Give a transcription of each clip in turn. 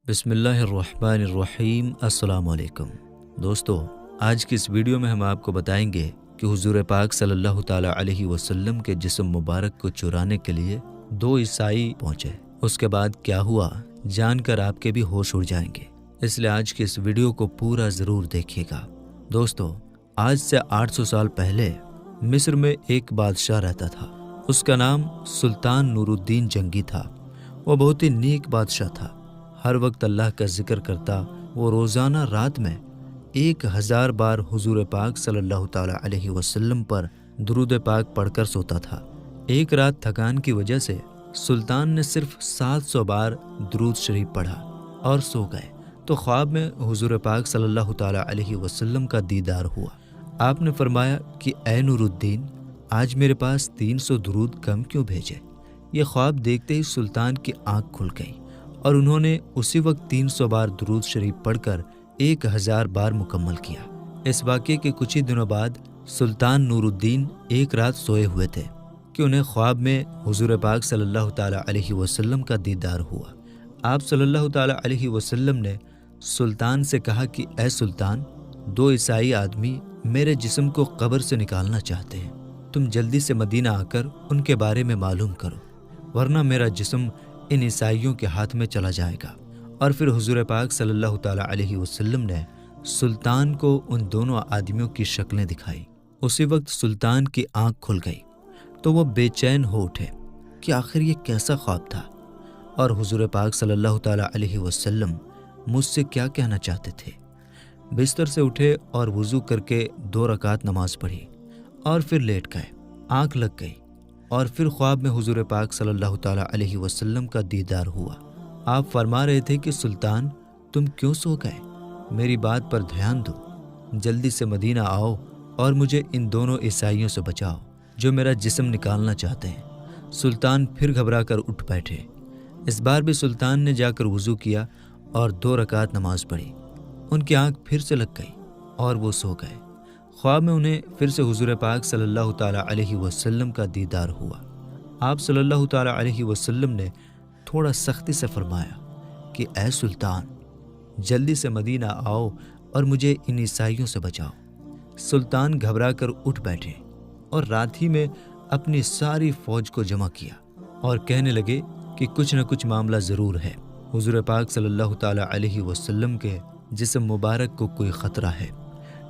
بسم اللہ الرحمن الرحیم۔ السلام علیکم دوستو، آج کی اس ویڈیو میں ہم آپ کو بتائیں گے کہ حضور پاک صلی اللہ تعالیٰ علیہ وسلم کے جسم مبارک کو چرانے کے لیے دو عیسائی پہنچے۔ اس کے بعد کیا ہوا جان کر آپ کے بھی ہوش اڑ جائیں گے، اس لیے آج کی اس ویڈیو کو پورا ضرور دیکھیے گا۔ دوستو، آج سے 800 سال پہلے مصر میں ایک بادشاہ رہتا تھا۔ اس کا نام سلطان نور الدین جنگی تھا۔ وہ بہت ہی نیک بادشاہ تھا، ہر وقت اللہ کا ذکر کرتا۔ وہ روزانہ رات میں 1000 بار حضور پاک صلی اللہ تعالیٰ علیہ وسلم پر درود پاک پڑھ کر سوتا تھا۔ ایک رات تھکان کی وجہ سے سلطان نے صرف 700 بار درود شریف پڑھا اور سو گئے تو خواب میں حضور پاک صلی اللہ تعالیٰ علیہ وسلم کا دیدار ہوا۔ آپ نے فرمایا کہ اے نور الدین، آج میرے پاس 300 درود کم کیوں بھیجے؟ یہ خواب دیکھتے ہی سلطان کی آنکھ کھل گئی اور انہوں نے اسی وقت 300 بار درود شریف پڑھ کر 1000 بار مکمل کیا۔ اس واقعے کے کچھ ہی دنوں بعد سلطان نور الدین ایک رات سوئے ہوئے تھے کہ انہیں خواب میں حضور پاک صلی اللہ تعالیٰ علیہ وسلم کا دیدار ہوا۔ آپ صلی اللہ تعالیٰ علیہ وسلم نے سلطان سے کہا کہ اے سلطان، 2 عیسائی آدمی میرے جسم کو قبر سے نکالنا چاہتے ہیں، تم جلدی سے مدینہ آ کر ان کے بارے میں معلوم کرو، ورنہ میرا جسم ان عیسائیوں کے ہاتھ میں چلا جائے گا۔ اور پھر حضور پاک صلی اللہ تعالیٰ علیہ وسلم نے سلطان کو ان دونوں آدمیوں کی شکلیں دکھائی۔ اسی وقت سلطان کی آنکھ کھل گئی تو وہ بے چین ہو اٹھے کہ آخر یہ کیسا خواب تھا اور حضور پاک صلی اللہ تعالیٰ علیہ وسلم مجھ سے کیا کہنا چاہتے تھے۔ بستر سے اٹھے اور وضو کر کے 2 رکعت نماز پڑھی اور پھر لیٹ گئے۔ آنکھ لگ گئی اور پھر خواب میں حضور پاک صلی اللہ تعالیٰ علیہ وسلم کا دیدار ہوا۔ آپ فرما رہے تھے کہ سلطان، تم کیوں سو گئے؟ میری بات پر دھیان دو، جلدی سے مدینہ آؤ اور مجھے ان دونوں عیسائیوں سے بچاؤ جو میرا جسم نکالنا چاہتے ہیں۔ سلطان پھر گھبرا کر اٹھ بیٹھے۔ اس بار بھی سلطان نے جا کر وضو کیا اور 2 رکعت نماز پڑھی۔ ان کی آنکھ پھر سے لگ گئی اور وہ سو گئے۔ خواب میں انہیں پھر سے حضور پاک صلی اللہ تعالیٰ علیہ وسلم کا دیدار ہوا۔ آپ صلی اللہ تعالیٰ علیہ وسلم نے تھوڑا سختی سے فرمایا کہ اے سلطان، جلدی سے مدینہ آؤ اور مجھے ان عیسائیوں سے بچاؤ۔ سلطان گھبرا کر اٹھ بیٹھے اور رات ہی میں اپنی ساری فوج کو جمع کیا اور کہنے لگے کہ کچھ نہ کچھ معاملہ ضرور ہے۔ حضور پاک صلی اللہ تعالیٰ علیہ وسلم کے جسم مبارک کو کوئی خطرہ ہے،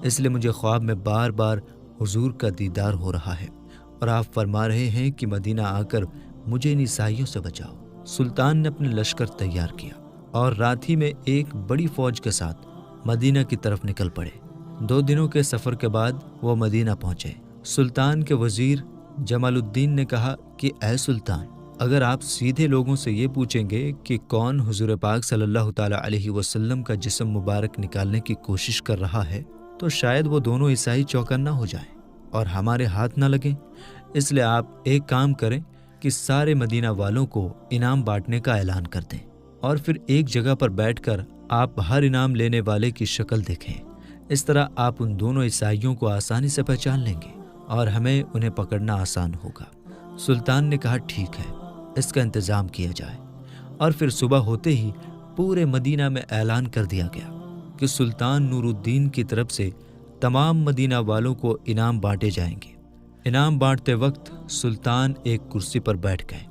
اس لیے مجھے خواب میں بار بار حضور کا دیدار ہو رہا ہے اور آپ فرما رہے ہیں کہ مدینہ آ کر مجھے ان عیسائیوں سے بچاؤ۔ سلطان نے اپنے لشکر تیار کیا اور رات ہی میں ایک بڑی فوج کے ساتھ مدینہ کی طرف نکل پڑے۔ 2 دنوں کے سفر کے بعد وہ مدینہ پہنچے۔ سلطان کے وزیر جمال الدین نے کہا کہ اے سلطان، اگر آپ سیدھے لوگوں سے یہ پوچھیں گے کہ کون حضور پاک صلی اللہ تعالیٰ علیہ وسلم کا جسم مبارک نکالنے کی کوشش کر رہا ہے تو شاید وہ دونوں عیسائی چوکنا ہو جائیں اور ہمارے ہاتھ نہ لگیں۔ اس لیے آپ ایک کام کریں کہ سارے مدینہ والوں کو انعام بانٹنے کا اعلان کر دیں اور پھر ایک جگہ پر بیٹھ کر آپ ہر انعام لینے والے کی شکل دیکھیں۔ اس طرح آپ ان دونوں عیسائیوں کو آسانی سے پہچان لیں گے اور ہمیں انہیں پکڑنا آسان ہوگا۔ سلطان نے کہا ٹھیک ہے، اس کا انتظام کیا جائے۔ اور پھر صبح ہوتے ہی پورے مدینہ میں اعلان کر دیا گیا کہ سلطان نور الدین کی طرف سے تمام مدینہ والوں کو انعام بانٹے جائیں گے۔ انعام بانٹتے وقت سلطان ایک کرسی پر بیٹھ گئے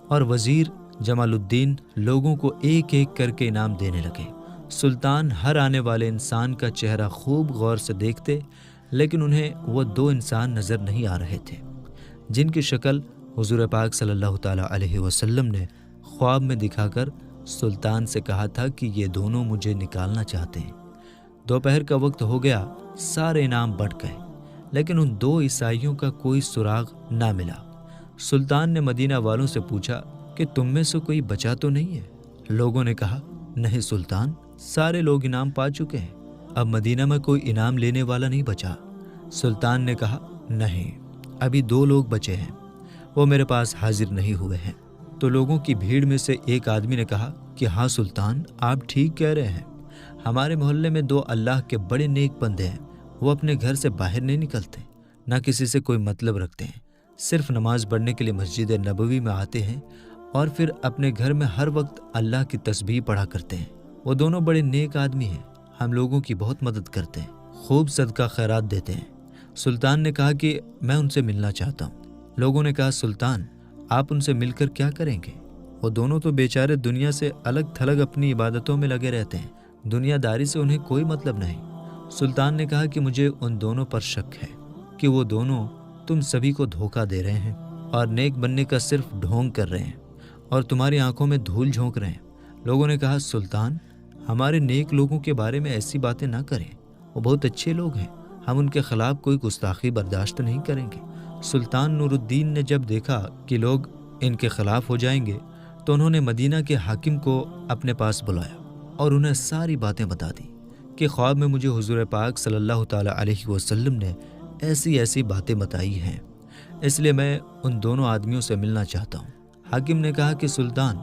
اور وزیر جمال الدین لوگوں کو ایک ایک کر کے انعام دینے لگے۔ سلطان ہر آنے والے انسان کا چہرہ خوب غور سے دیکھتے، لیکن انہیں وہ 2 انسان نظر نہیں آ رہے تھے جن کی شکل حضور پاک صلی اللہ تعالیٰ علیہ وسلم نے خواب میں دکھا کر سلطان سے کہا تھا کہ یہ دونوں مجھے نکالنا چاہتے ہیں۔ دوپہر کا وقت ہو گیا، سارے انعام بٹ گئے لیکن ان 2 عیسائیوں کا کوئی سراغ نہ ملا۔ سلطان نے مدینہ والوں سے پوچھا کہ تم میں سے کوئی بچا تو نہیں ہے؟ لوگوں نے کہا نہیں سلطان، سارے لوگ انعام پا چکے ہیں، اب مدینہ میں کوئی انعام لینے والا نہیں بچا۔ سلطان نے کہا نہیں، ابھی 2 لوگ بچے ہیں، وہ میرے پاس حاضر نہیں ہوئے ہیں۔ تو لوگوں کی بھیڑ میں سے ایک آدمی نے کہا کہ ہاں سلطان، آپ ٹھیک کہہ رہے ہیں، ہمارے محلے میں 2 اللہ کے بڑے نیک بندے ہیں، وہ اپنے گھر سے باہر نہیں نکلتے، نہ کسی سے کوئی مطلب رکھتے ہیں، صرف نماز پڑھنے کے لیے مسجد نبوی میں آتے ہیں اور پھر اپنے گھر میں ہر وقت اللہ کی تسبیح پڑھا کرتے ہیں۔ وہ دونوں بڑے نیک آدمی ہیں، ہم لوگوں کی بہت مدد کرتے ہیں، خوب صدقہ خیرات دیتے ہیں۔ سلطان نے کہا کہ میں ان سے ملنا چاہتا ہوں۔ لوگوں نے کہا سلطان آپ ان سے مل کر کیا کریں گے؟ وہ دونوں تو بیچارے دنیا سے الگ تھلگ اپنی عبادتوں میں لگے رہتے ہیں، دنیا داری سے انہیں کوئی مطلب نہیں۔ سلطان نے کہا کہ مجھے ان دونوں پر شک ہے کہ وہ دونوں تم سبھی کو دھوکہ دے رہے ہیں اور نیک بننے کا صرف ڈھونگ کر رہے ہیں اور تمہاری آنکھوں میں دھول جھونک رہے ہیں۔ لوگوں نے کہا سلطان ہمارے نیک لوگوں کے بارے میں ایسی باتیں نہ کریں، وہ بہت اچھے لوگ ہیں، ہم ان کے خلاف کوئی گستاخی برداشت نہیں کریں گے۔ سلطان نور الدین نے جب دیکھا کہ لوگ ان کے خلاف ہو جائیں گے تو انہوں نے مدینہ کے حاکم کو اپنے پاس بلایا اور انہیں ساری باتیں بتا دی کہ خواب میں مجھے حضور پاک صلی اللہ تعالیٰ علیہ وسلم نے ایسی ایسی باتیں بتائی ہیں، اس لیے میں ان دونوں آدمیوں سے ملنا چاہتا ہوں۔ حاکم نے کہا کہ سلطان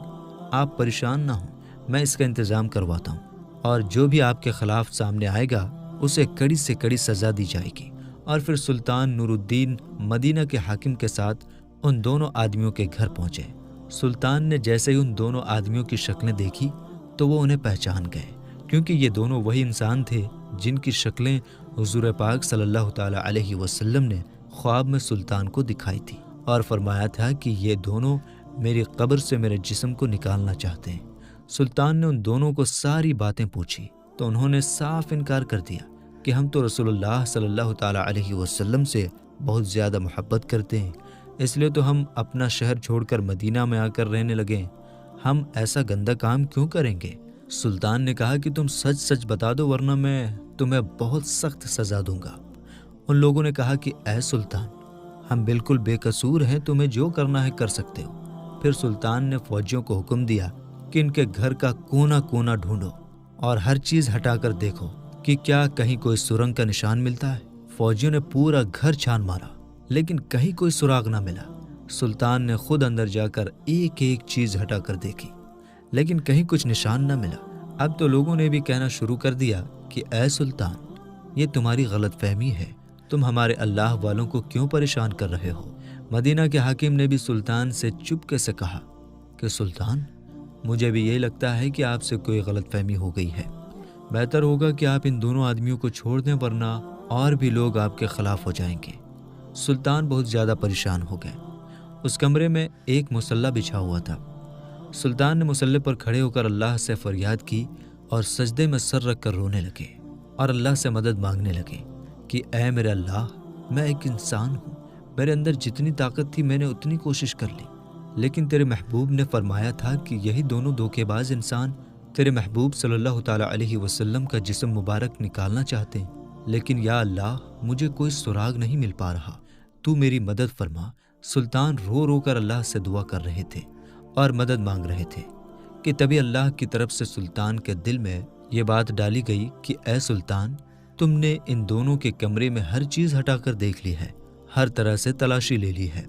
آپ پریشان نہ ہوں، میں اس کا انتظام کرواتا ہوں اور جو بھی آپ کے خلاف سامنے آئے گا اسے کڑی سے کڑی سزا دی جائے گی۔ اور پھر سلطان نور الدین مدینہ کے حاکم کے ساتھ ان دونوں آدمیوں کے گھر پہنچے۔ سلطان نے جیسے ہی ان دونوں آدمیوں کی شکلیں دیکھی تو وہ انہیں پہچان گئے، کیونکہ یہ دونوں وہی انسان تھے جن کی شکلیں حضور پاک صلی اللہ تعالیٰ علیہ وسلم نے خواب میں سلطان کو دکھائی تھی اور فرمایا تھا کہ یہ دونوں میری قبر سے میرے جسم کو نکالنا چاہتے ہیں۔ سلطان نے ان دونوں کو ساری باتیں پوچھی تو انہوں نے صاف انکار کر دیا کہ ہم تو رسول اللہ صلی اللہ تعالیٰ علیہ وسلم سے بہت زیادہ محبت کرتے ہیں، اس لیے تو ہم اپنا شہر چھوڑ کر مدینہ میں آ کر رہنے لگے، ہم ایسا گندا کام کیوں کریں گے؟ سلطان نے کہا کہ تم سچ سچ بتا دو ورنہ میں تمہیں بہت سخت سزا دوں گا۔ ان لوگوں نے کہا کہ اے سلطان ہم بالکل بے قصور ہیں، تمہیں جو کرنا ہے کر سکتے ہو۔ پھر سلطان نے فوجیوں کو حکم دیا کہ ان کے گھر کا کونا کونا ڈھونڈو اور ہر چیز ہٹا کر دیکھو کہ کیا کہیں کوئی سرنگ کا نشان ملتا ہے۔ فوجیوں نے پورا گھر چھان مارا لیکن کہیں کوئی سراغ نہ ملا۔ سلطان نے خود اندر جا کر ایک ایک چیز ہٹا کر دیکھی لیکن کہیں کچھ نشان نہ ملا۔ اب تو لوگوں نے بھی کہنا شروع کر دیا کہ اے سلطان یہ تمہاری غلط فہمی ہے، تم ہمارے اللہ والوں کو کیوں پریشان کر رہے ہو؟ مدینہ کے حاکم نے بھی سلطان سے چپکے سے کہا کہ سلطان مجھے بھی یہی لگتا ہے کہ آپ سے کوئی غلط فہمی ہو گئی ہے، بہتر ہوگا کہ آپ ان دونوں آدمیوں کو چھوڑ دیں ورنہ اور بھی لوگ آپ کے خلاف ہو جائیں گے۔ سلطان بہت زیادہ پریشان ہو گئے۔ اس کمرے میں ایک مصلی بچھا ہوا تھا۔ سلطان نے مصلی پر کھڑے ہو کر اللہ سے فریاد کی اور سجدے میں سر رکھ کر رونے لگے اور اللہ سے مدد مانگنے لگے کہ اے میرے اللہ میں ایک انسان ہوں، میرے اندر جتنی طاقت تھی میں نے اتنی کوشش کر لی، لیکن تیرے محبوب نے فرمایا تھا کہ یہی دونوں دھوکے باز انسان تیرے محبوب صلی اللہ تعالیٰ علیہ وسلم کا جسم مبارک نکالنا چاہتے ہیں، لیکن یا اللہ مجھے کوئی سراغ نہیں مل پا رہا، تو میری مدد فرما۔ سلطان رو رو کر اللہ سے دعا کر رہے تھے اور مدد مانگ رہے تھے کہ تبھی اللہ کی طرف سے سلطان کے دل میں یہ بات ڈالی گئی کہ اے سلطان تم نے ان دونوں کے کمرے میں ہر چیز ہٹا کر دیکھ لی ہے، ہر طرح سے تلاشی لے لی ہے،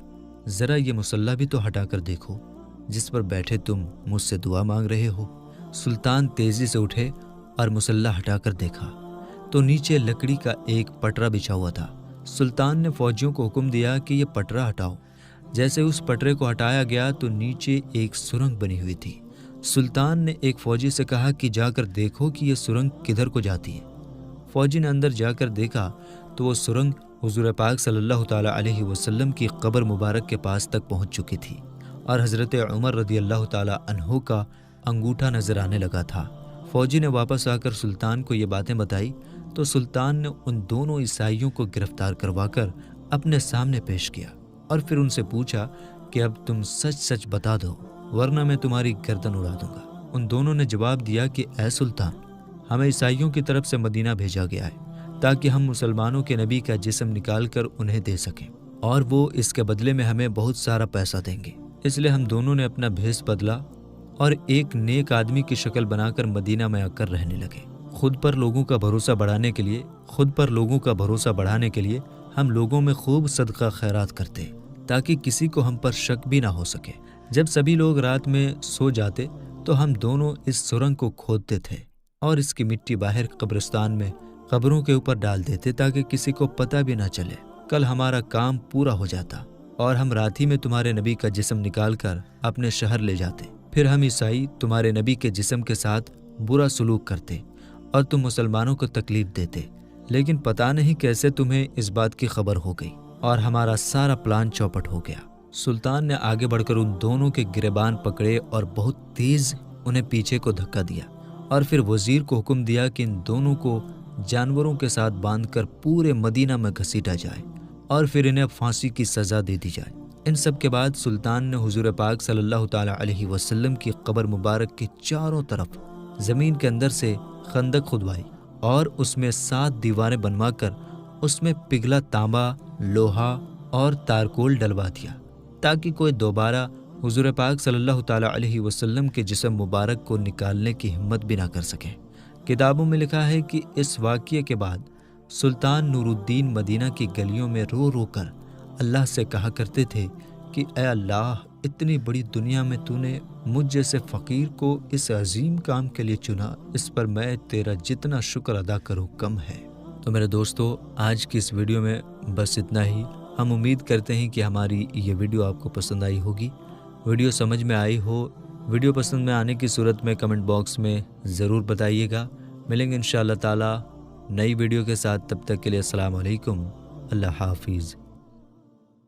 ذرا یہ مصلی بھی تو ہٹا کر دیکھو جس پر بیٹھے تم مجھ سے دعا مانگ رہے ہو۔ سلطان تیزی سے اٹھے اور مصلی ہٹا کر دیکھا تو نیچے لکڑی کا ایک پٹرا بچھا ہوا تھا۔ سلطان نے فوجیوں کو حکم دیا کہ یہ پٹرا ہٹاؤ۔ جیسے اس پٹرے کو ہٹایا گیا تو نیچے ایک سرنگ بنی ہوئی تھی۔ سلطان نے ایک فوجی سے کہا کہ جا کر دیکھو کہ یہ سرنگ کدھر کو جاتی ہے۔ فوجی نے اندر جا کر دیکھا تو وہ سرنگ حضور پاک صلی اللہ تعالیٰ علیہ وسلم کی قبر مبارک کے پاس تک پہنچ چکی تھی اور حضرت عمر رضی اللہ تعالیٰ عنہ کا انگوٹھا نظر آنے لگا تھا۔ فوجی نے واپس آ کر سلطان کو یہ باتیں بتائی تو سلطان نے ان دونوں عیسائیوں کو گرفتار کروا کر اپنے سامنے پیش کیا اور پھر ان سے پوچھا کہ اب تم سچ سچ بتا دو ورنہ میں تمہاری گردن اڑا دوں گا۔ ان دونوں نے جواب دیا کہ اے سلطان ہمیں عیسائیوں کی طرف سے مدینہ بھیجا گیا ہے تاکہ ہم مسلمانوں کے نبی کا جسم نکال کر انہیں دے سکیں اور وہ اس کے بدلے میں ہمیں بہت سارا پیسہ دیں گے، اس لیے ہم دونوں نے اپنا بھیس بدلا اور ایک نیک آدمی کی شکل بنا کر مدینہ میں آ کر رہنے لگے۔ خود پر لوگوں کا بھروسہ بڑھانے کے لیے ہم لوگوں میں خوب صدقہ خیرات کرتے تاکہ کسی کو ہم پر شک بھی نہ ہو سکے۔ جب سبھی لوگ رات میں سو جاتے تو ہم دونوں اس سرنگ کو کھودتے تھے اور اس کی مٹی باہر قبرستان میں قبروں کے اوپر ڈال دیتے تاکہ کسی کو پتہ بھی نہ چلے۔ کل ہمارا کام پورا ہو جاتا اور ہم رات ہی میں تمہارے نبی کا جسم نکال کر اپنے شہر لے جاتے، پھر ہم عیسائی تمہارے نبی کے جسم کے ساتھ برا سلوک کرتے اور تم مسلمانوں کو تکلیف دیتے، لیکن پتہ نہیں کیسے تمہیں اس بات کی خبر ہو گئی اور ہمارا سارا پلان چوپٹ ہو گیا۔ سلطان نے آگے بڑھ کر ان دونوں کے گریبان پکڑے اور بہت تیز انہیں پیچھے کو دھکا دیا، اور پھر وزیر کو حکم دیا کہ ان دونوں کو جانوروں کے ساتھ باندھ کر پورے مدینہ میں گھسیٹا جائے اور پھر انہیں پھانسی کی سزا دے دی جائے۔ ان سب کے بعد سلطان نے حضور پاک صلی اللہ تعالیٰ علیہ وسلم کی قبر مبارک کے چاروں طرف زمین کے اندر سے خندق کھدوائی اور اس میں 7 دیواریں بنوا کر اس میں پگھلا تانبا، لوہا اور تارکول ڈلوا دیا، تاکہ کوئی دوبارہ حضور پاک صلی اللہ تعالیٰ علیہ وسلم کے جسم مبارک کو نکالنے کی ہمت بھی نہ کر سکے۔ کتابوں میں لکھا ہے کہ اس واقعے کے بعد سلطان نور الدین مدینہ کی گلیوں میں رو رو کر اللہ سے کہا کرتے تھے کہ اے اللہ، اتنی بڑی دنیا میں تو نے مجھ جیسے فقیر کو اس عظیم کام کے لیے چنا، اس پر میں تیرا جتنا شکر ادا کروں کم ہے۔ تو میرے دوستو، آج کی اس ویڈیو میں بس اتنا ہی۔ ہم امید کرتے ہیں کہ ہماری یہ ویڈیو آپ کو پسند آئی ہوگی۔ ویڈیو سمجھ میں آئی ہو، ویڈیو پسند میں آنے کی صورت میں کمنٹ باکس میں ضرور بتائیے گا۔ ملیں گے انشاءاللہ تعالی نئی ویڈیو کے ساتھ، تب تک کے لیے السلام علیکم، اللہ حافظ۔